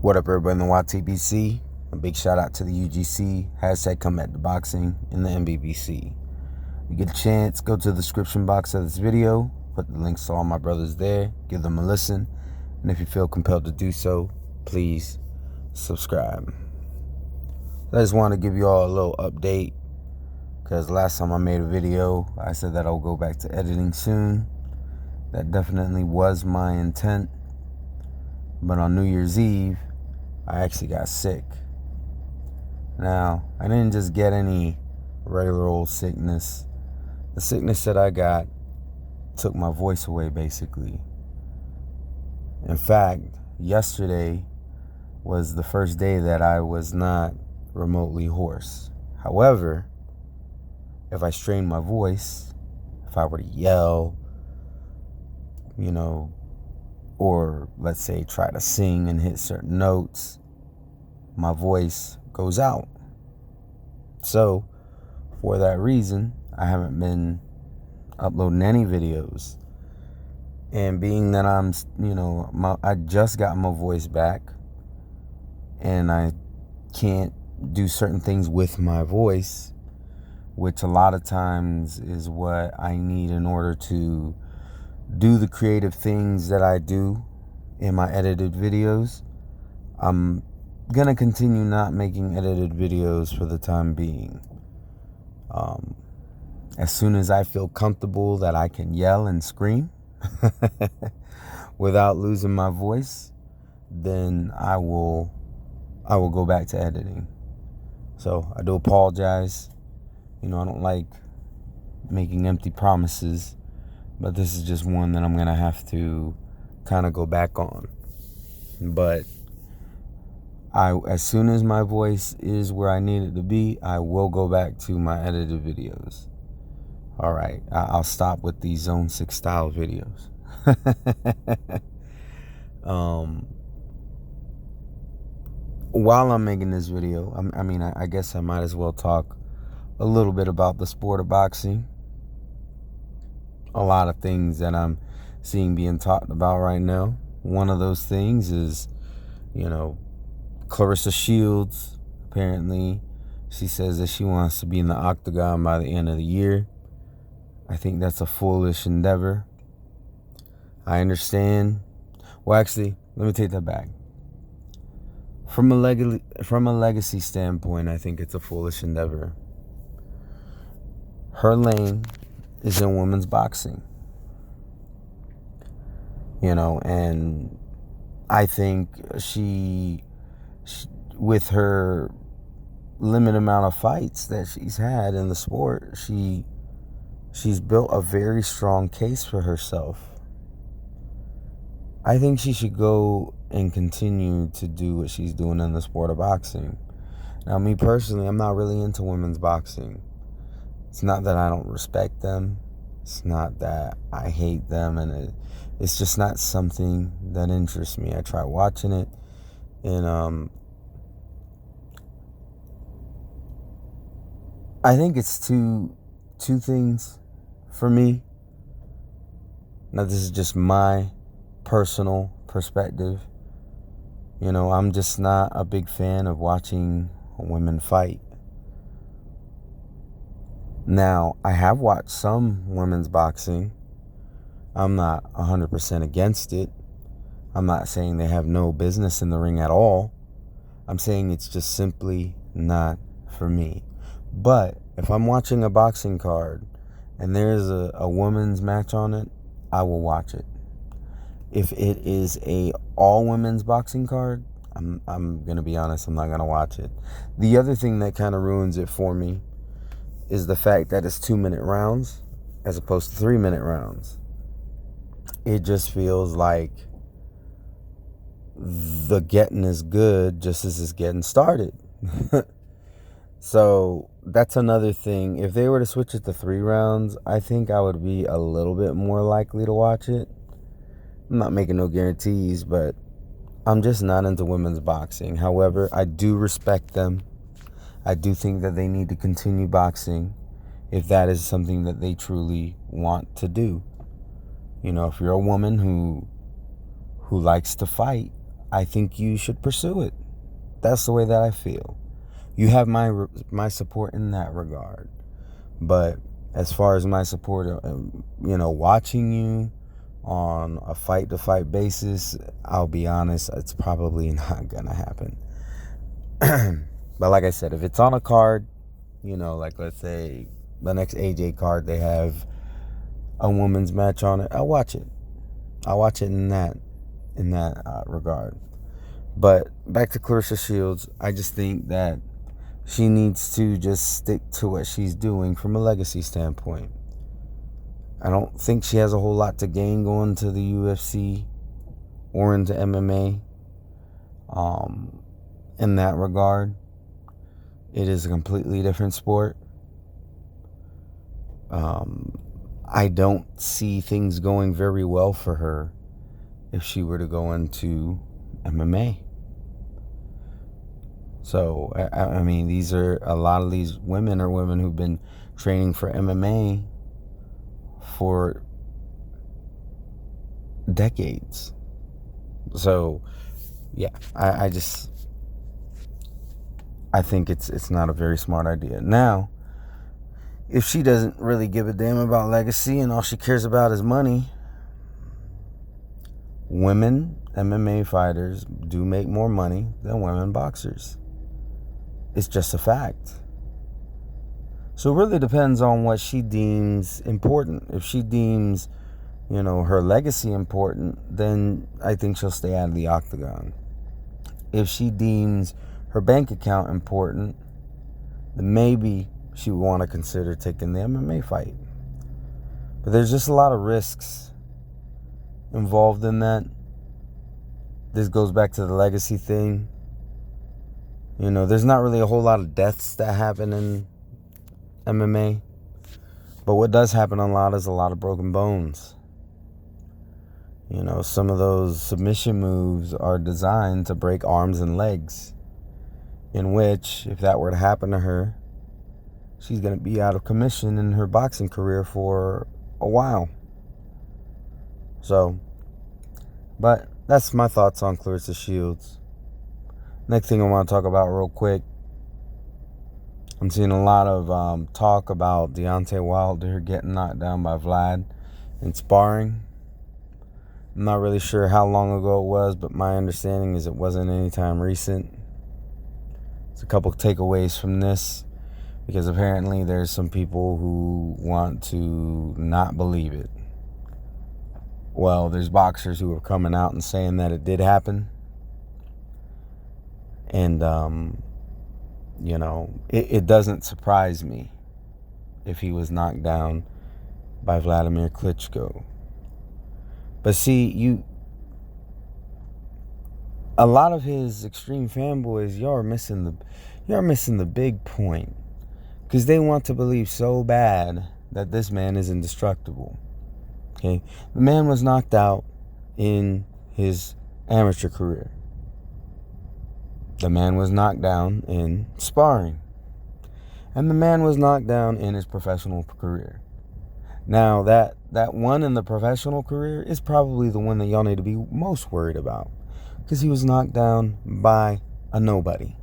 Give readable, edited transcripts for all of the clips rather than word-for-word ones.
What up, everybody in the YTBC? A big shout out to the UGC, hashtag come back to boxing, in the NBBC. If you get a chance, go to the description box of this video, put the links to all my brothers there, give them a listen, and if you feel compelled to do so, please subscribe. I just want to give you all a little update, because last time I made a video, I said that I'll go back to editing soon. That definitely was my intent. But on New Year's Eve, I actually got sick. Now, I didn't just get any regular old sickness. The sickness that I got took my voice away, basically. In fact, yesterday was the first day that I was not remotely hoarse. However, if I strained my voice, if I were to yell, or let's say try to sing and hit certain notes, my voice goes out. So for that reason, I haven't been uploading any videos. And being that I just got my voice back and I can't do certain things with my voice, which a lot of times is what I need in order to do the creative things that I do in my edited videos. I'm gonna continue not making edited videos for the time being. As soon as I feel comfortable that I can yell and scream without losing my voice, then I will go back to editing. So I do apologize. I don't like making empty promises, but this is just one that I'm going to have to kind of go back on. But as soon as my voice is where I need it to be, I will go back to my edited videos. All right, I'll stop with these Zone 6 style videos. While I'm making this video, I guess I might as well talk a little bit about the sport of boxing. A lot of things that I'm seeing being talked about right now. One of those things is, Clarissa Shields. Apparently, she says that she wants to be in the octagon by the end of the year. I think that's a foolish endeavor. I understand. Well, actually, let me take that back. From a legacy standpoint, I think it's a foolish endeavor. Her lane is in women's boxing. And I think she, with her limited amount of fights that she's had in the sport, she's built a very strong case for herself. I think she should go and continue to do what she's doing in the sport of boxing. Now, me personally, I'm not really into women's boxing. It's not that I don't respect them. It's not that I hate them. And it's just not something that interests me. I try watching it. And I think it's two things for me. Now, this is just my personal perspective. I'm just not a big fan of watching women fight. Now, I have watched some women's boxing. I'm not 100% against it. I'm not saying they have no business in the ring at all. I'm saying it's just simply not for me. But if I'm watching a boxing card and there's a women's match on it, I will watch it. If it is a all women's boxing card, I'm going to be honest, I'm not going to watch it. The other thing that kind of ruins it for me is the fact that it's 2-minute rounds as opposed to 3-minute rounds. It just feels like the getting is good just as it's getting started. So that's another thing. If they were to switch it to 3 rounds, I think I would be a little bit more likely to watch it. I'm not making no guarantees, but I'm just not into women's boxing. However, I do respect them. I do think that they need to continue boxing if that is something that they truly want to do. If you're a woman who likes to fight, I think you should pursue it. That's the way that I feel. You have my support in that regard. But as far as my support, watching you on a fight-to-fight basis, I'll be honest, it's probably not gonna happen. But like I said, if it's on a card, like let's say the next AJ card, they have a women's match on it, I'll watch it. I'll watch it in that regard. But back to Clarissa Shields, I just think that she needs to just stick to what she's doing from a legacy standpoint. I don't think she has a whole lot to gain going to the UFC or into MMA. In that regard, it is a completely different sport. I don't see things going very well for her if she were to go into MMA. So, I mean, a lot of these women are women who've been training for MMA for decades. So, yeah, I think it's not a very smart idea. Now, if she doesn't really give a damn about legacy and all she cares about is money, women MMA fighters do make more money than women boxers. It's just a fact. So it really depends on what she deems important. If she deems, her legacy important, then I think she'll stay out of the octagon. If she deems her bank account important, then maybe she would want to consider taking the MMA fight. But there's just a lot of risks involved in that. This goes back to the legacy thing. There's not really a whole lot of deaths that happen in MMA. But what does happen a lot is a lot of broken bones. Some of those submission moves are designed to break arms and legs. In which, if that were to happen to her, she's going to be out of commission in her boxing career for a while. So, but that's my thoughts on Clarissa Shields. Next thing I want to talk about real quick. I'm seeing a lot of talk about Deontay Wilder getting knocked down by Vlad in sparring. I'm not really sure how long ago it was, but my understanding is it wasn't anytime recent. There's a couple takeaways from this, because apparently there's some people who want to not believe it. Well, there's boxers who are coming out and saying that it did happen. And, it doesn't surprise me if he was knocked down by Vladimir Klitschko. But see, a lot of his extreme fanboys, y'all are missing the big point. Because they want to believe so bad that this man is indestructible. Okay? The man was knocked out in his amateur career. The man was knocked down in sparring. And the man was knocked down in his professional career. Now, that one in the professional career is probably the one that y'all need to be most worried about. Because he was knocked down by a nobody.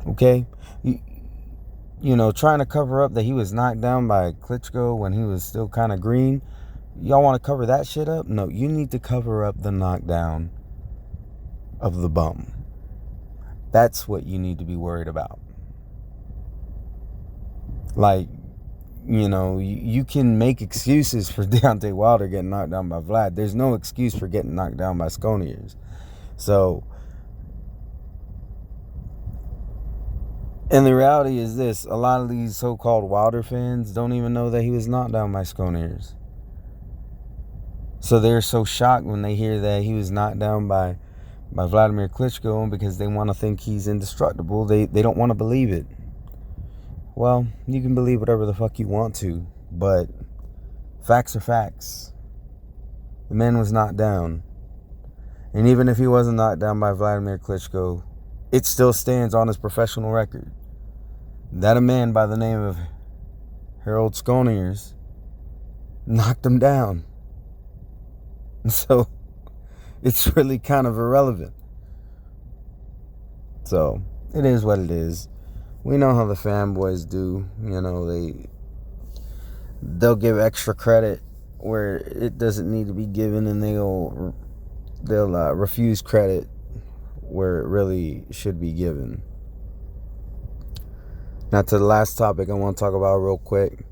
Okay? Trying to cover up that he was knocked down by Klitschko when he was still kind of green. Y'all want to cover that shit up? No, you need to cover up the knockdown of the bum. That's what you need to be worried about. Like, you can make excuses for Deontay Wilder getting knocked down by Vlad. There's no excuse for getting knocked down by Sconiers. So, and the reality is this: a lot of these so-called Wilder fans don't even know that he was knocked down by Sconiers. So they're so shocked when they hear that he was knocked down by Vladimir Klitschko, because they want to think he's indestructible. They don't want to believe it. Well, you can believe whatever the fuck you want to, but facts are facts. The man was knocked down. And even if he wasn't knocked down by Vladimir Klitschko, it still stands on his professional record that a man by the name of Harold Sconiers knocked him down. So, it's really kind of irrelevant. So it is what it is. We know how the fanboys do. They'll give extra credit where it doesn't need to be given, and they'll refuse credit where it really should be given. Now to the last topic I want to talk about real quick.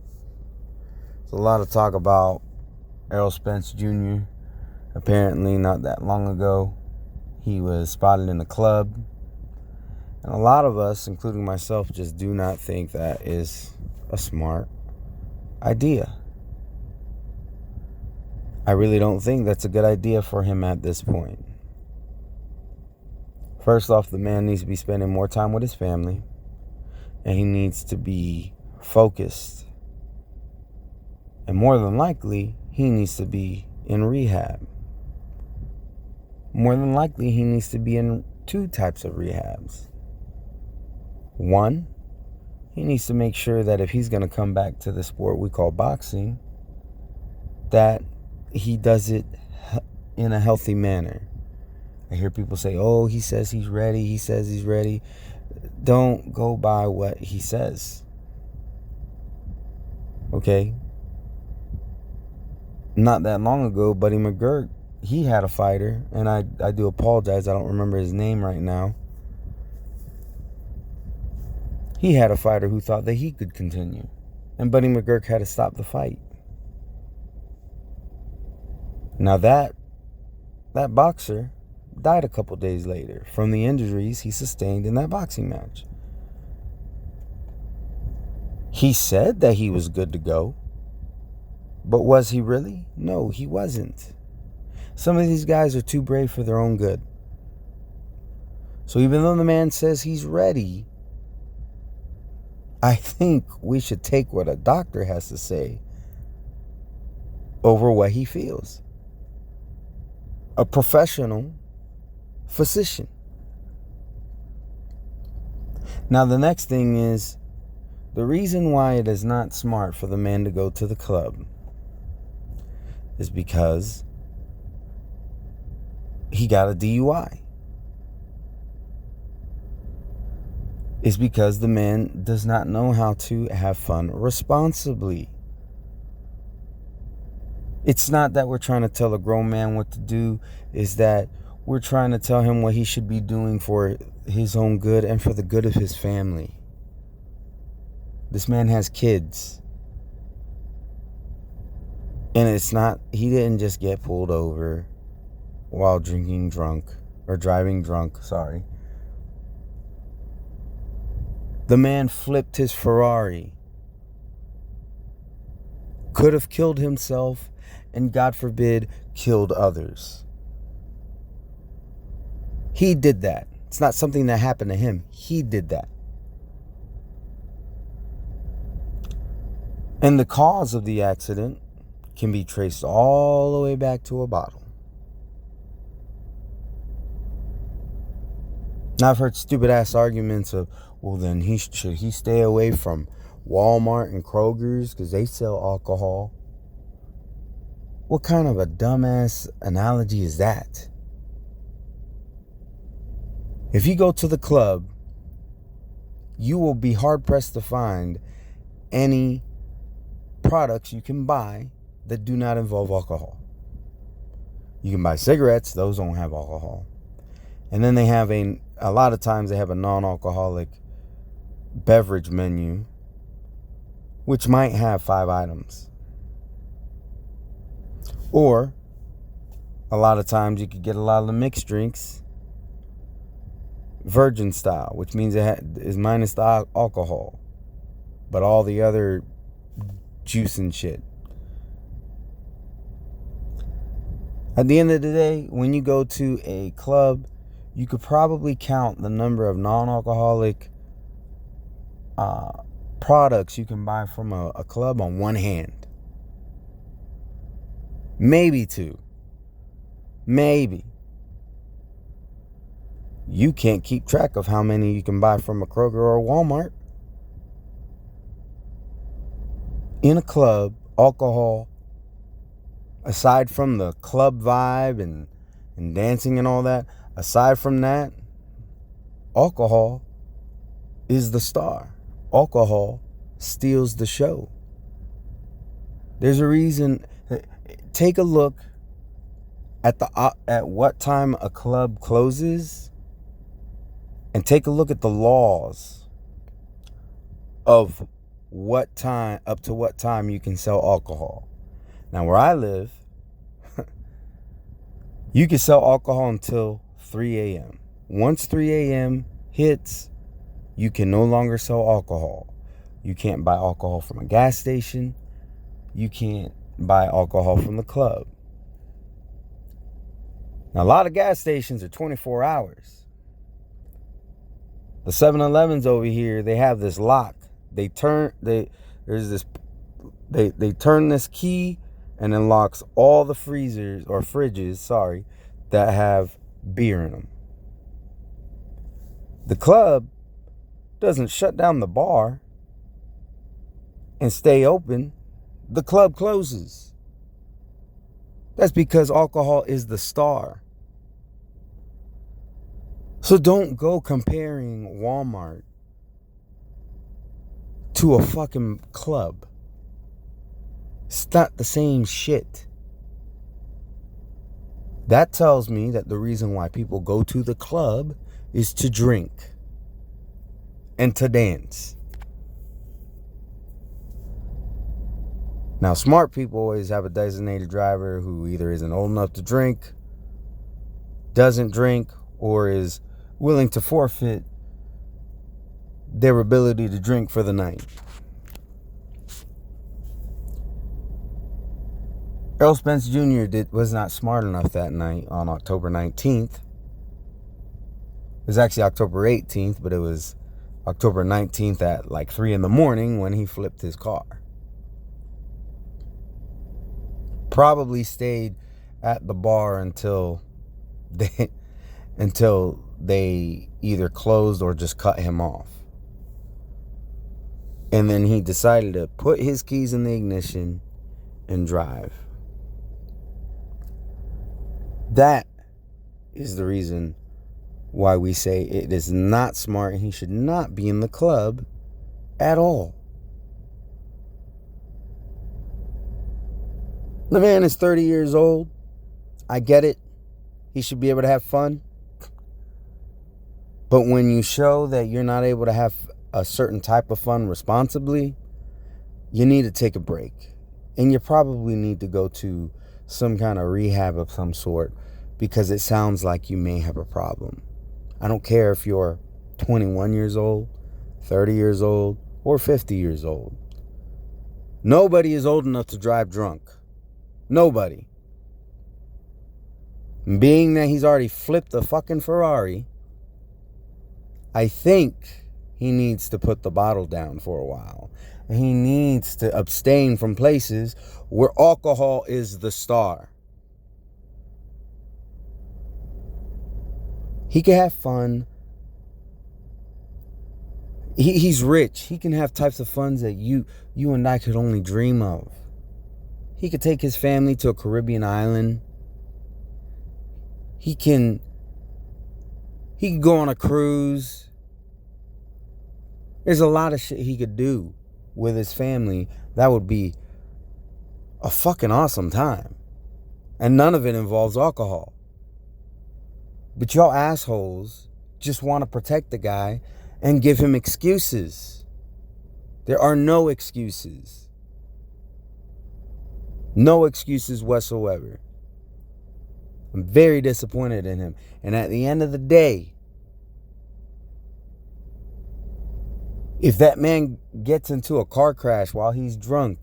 There's a lot of talk about Errol Spence Jr. Apparently not that long ago, he was spotted in a club. And a lot of us, including myself, just do not think that is a smart idea. I really don't think that's a good idea for him at this point. First off, the man needs to be spending more time with his family, and he needs to be focused. And more than likely, he needs to be in rehab. More than likely, he needs to be in 2 types of rehabs. One, he needs to make sure that if he's going to come back to the sport we call boxing, that he does it in a healthy manner. I hear people say, oh, he says he's ready. He says he's ready. Don't go by what he says. Okay? Not that long ago, Buddy McGirt, he had a fighter, and I do apologize, I don't remember his name right now. He had a fighter who thought that he could continue, and Buddy McGirt had to stop the fight. Now that boxer died a couple days later from the injuries he sustained in that boxing match. He said that he was good to go, but was he really? No, he wasn't. Some of these guys are too brave for their own good. So even though the man says he's ready, I think we should take what a doctor has to say over what he feels. A professional physician. Now the next thing is, the reason why it is not smart for the man to go to the club is because he got a DUI. It's because the man does not know how to have fun responsibly. It's not that we're trying to tell a grown man what to do. It's that we're trying to tell him what he should be doing for his own good and for the good of his family. This man has kids. And he didn't just get pulled over while driving drunk. The man flipped his Ferrari. Could have killed himself and, God forbid, killed others. He did that. It's not something that happened to him. He did that. And the cause of the accident can be traced all the way back to a bottle. Now, I've heard stupid ass arguments of, well, then should he stay away from Walmart and Kroger's because they sell alcohol? What kind of a dumbass analogy is that? If you go to the club, you will be hard pressed to find any products you can buy that do not involve alcohol. You can buy cigarettes, those don't have alcohol. And then they have a lot of times they have a non-alcoholic beverage menu, which might have 5 items. Or a lot of times you could get a lot of the mixed drinks virgin style, which means it is minus the alcohol, but all the other juice and shit. At the end of the day, when you go to a club, you could probably count the number of non-alcoholic products you can buy from a club on one hand. Maybe 2. Maybe. You can't keep track of how many you can buy from a Kroger or a Walmart. In a club, alcohol, aside from the club vibe and and dancing and all that, aside from that, alcohol is the star. Alcohol steals the show. There's a reason. Take a look at what time a club closes, and take a look at the laws of what time, up to what time you can sell alcohol. Now, where I live, you can sell alcohol until 3 a.m. Once 3 a.m. hits, you can no longer sell alcohol. You can't buy alcohol from a gas station. You can't buy alcohol from the club. Now, a lot of gas stations are 24 hours. The 7-Elevens over here, they have this lock. They turn this key, and then locks all the freezers or fridges, that have beer in them. The club doesn't shut down the bar and stay open. The club closes. That's because alcohol is the star. So don't go comparing Walmart to a fucking club. It's not the same shit. That tells me that the reason why people go to the club is to drink and to dance. Now, smart people always have a designated driver who either isn't old enough to drink, doesn't drink, or is willing to forfeit their ability to drink for the night. Earl Spence Jr. was not smart enough that night on October 19th. It was actually October 18th, but it was October 19th at like 3 in the morning when he flipped his car. Probably stayed at the bar until they either closed or just cut him off. And then he decided to put his keys in the ignition and drive. That is the reason why we say it is not smart and he should not be in the club at all. The man is 30 years old. I get it. He should be able to have fun. But when you show that you're not able to have a certain type of fun responsibly, you need to take a break. And you probably need to go to some kind of rehab of some sort, because it sounds like you may have a problem. I don't care if you're 21 years old, 30 years old, or 50 years old. Nobody is old enough to drive drunk. Nobody. Being that he's already flipped a fucking Ferrari, I think he needs to put the bottle down for a while. And he needs to abstain from places where alcohol is the star. He can have fun. He's rich. He can have types of funs that you and I could only dream of. He could take his family to a Caribbean island. He can go on a cruise. There's a lot of shit he could do with his family that would be a fucking awesome time. And none of it involves alcohol. But y'all assholes just want to protect the guy and give him excuses. There are no excuses. No excuses whatsoever. I'm very disappointed in him. And at the end of the day, if that man gets into a car crash while he's drunk,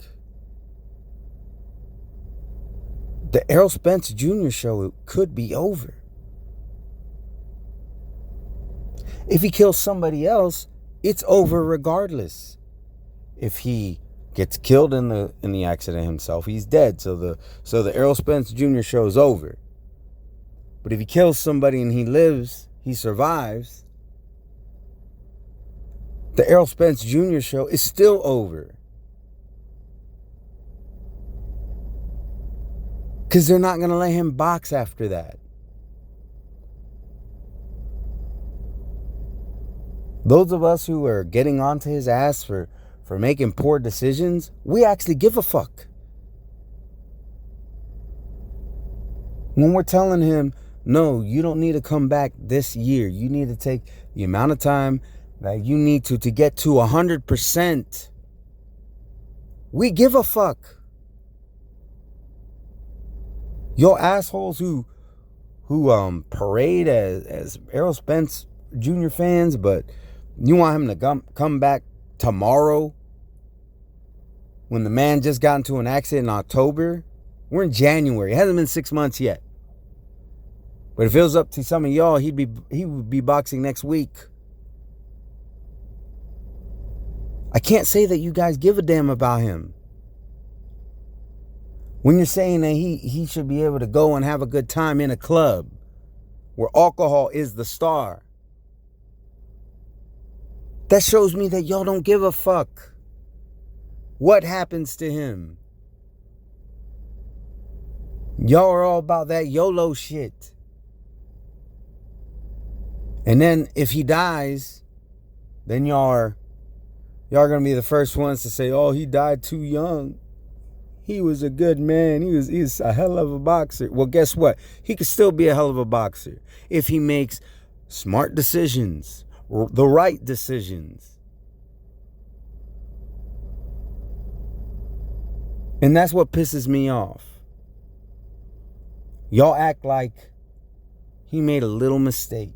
the Errol Spence Jr. show could be over. If he kills somebody else, it's over regardless. If he gets killed in the accident himself, he's dead. So the Errol Spence Jr. show is over. But if he kills somebody and he lives, he survives, the Errol Spence Jr. show is still over. Because they're not going to let him box after that. Those of us who are getting onto his ass for making poor decisions, we actually give a fuck. When we're telling him, no, you don't need to come back this year. You need to take the amount of time that you need to get to 100%. We give a fuck. Your assholes who parade as Errol Spence Jr. fans, but you want him to come back tomorrow when the man just got into an accident in October? We're in January. It hasn't been 6 months yet. But if it was up to some of y'all, he would be boxing next week. I can't say that you guys give a damn about him. When you're saying that he should be able to go and have a good time in a club where alcohol is the star, that shows me that y'all don't give a fuck what happens to him. Y'all are all about that YOLO shit. And then if he dies, then y'all are gonna be the first ones to say, oh, he died too young. He was a good man. He's a hell of a boxer. Well, guess what? He could still be a hell of a boxer if he makes smart decisions, the right decisions. And that's what pisses me off. Y'all act like he made a little mistake.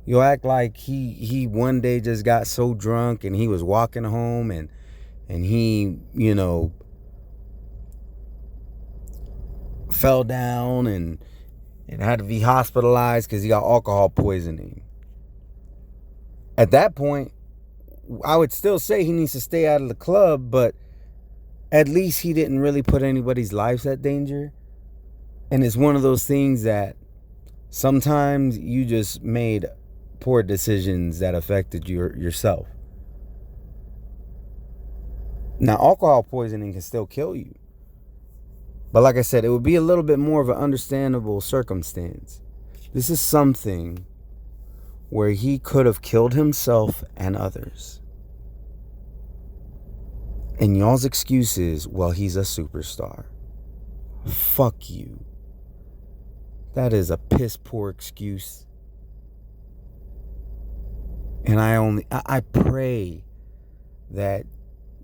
You'll act like he one day just got so drunk and he was walking home and he, fell down and had to be hospitalized because he got alcohol poisoning. At that point, I would still say he needs to stay out of the club, but at least he didn't really put anybody's lives at danger. And it's one of those things that sometimes you just made poor decisions that affected yourself. Now, alcohol poisoning can still kill you. But like I said, it would be a little bit more of an understandable circumstance. This is something where he could have killed himself and others. And y'all's excuse is, well, he's a superstar. Fuck you. That is a piss poor excuse. And I pray that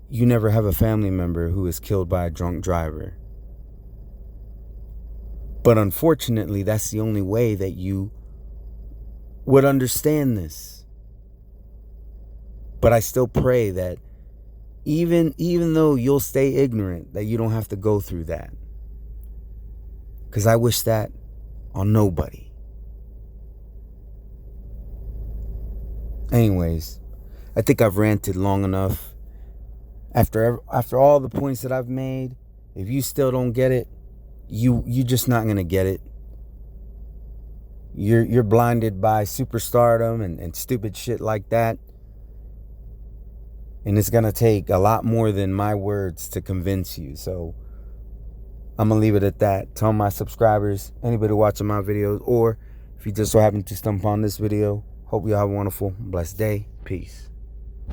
you never have a family member who is killed by a drunk driver. But unfortunately, that's the only way that you would understand this. But I still pray that even though you'll stay ignorant, that you don't have to go through that. Because I wish that on nobody. Anyways, I think I've ranted long enough. After all the points that I've made, if you still don't get it, you're just not gonna get it. You're blinded by superstardom and stupid shit like that. And it's gonna take a lot more than my words to convince you. So I'm gonna leave it at that. Tell my subscribers, anybody watching my videos, or if you just so happen to stumble on this video, hope you have a wonderful, blessed day. Peace.